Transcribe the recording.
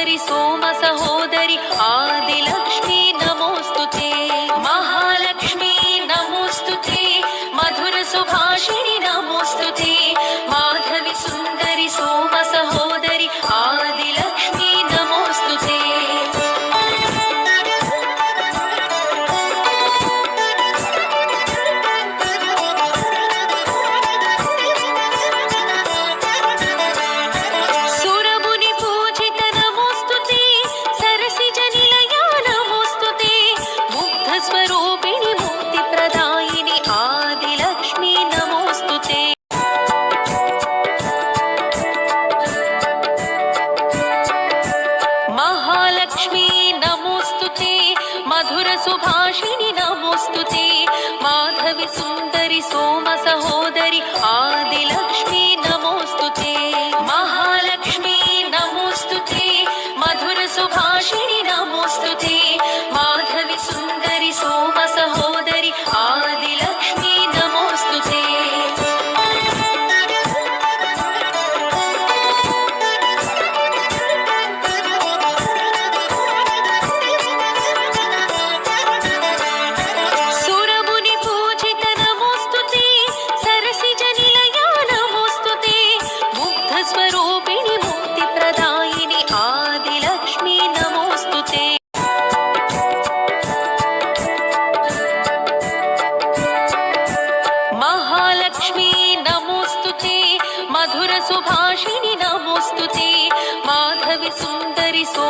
सुन्दरि सोम सहोदरि आदिलक्ष्मी नमोस्तुते महालक्ष्मी नमोस्तुते मधुर सुभाषिणि नमोस्तुते माधवी सुन्दरि सोम सहोदरि आदिलक्ष्मी नमोस्तुते स्वरूपिणि मुक्तिप्रदायिनि आदिलक्ष्मी नमोस्तुते महालक्ष्मी नमोस्तुते मधुर सुभाषिणि नमोस्तुते माधवी सुन्दरि सोम सहोदरि आदिलक्ष्मी नमोस्तुते महालक्ष्मी नमोस्तुते मधुर सुभाषिणि नमोस्तुते माधवी सुन्दरि सोम सहोदरि आदिलक्ष्मी नमोस्तुते सुरमुनि पूजित नमोस्तुते सरसिज निलया नमोस्तुते मुग्ध स्वरूपिणि मुक्तिप्रदायिनि आदिलक्ष्मी नमोस्तुते महालक्ष्मी नमोस्तुते मधुर सुभाषिणि नमोस्तुते माधवी सुन्दरि सो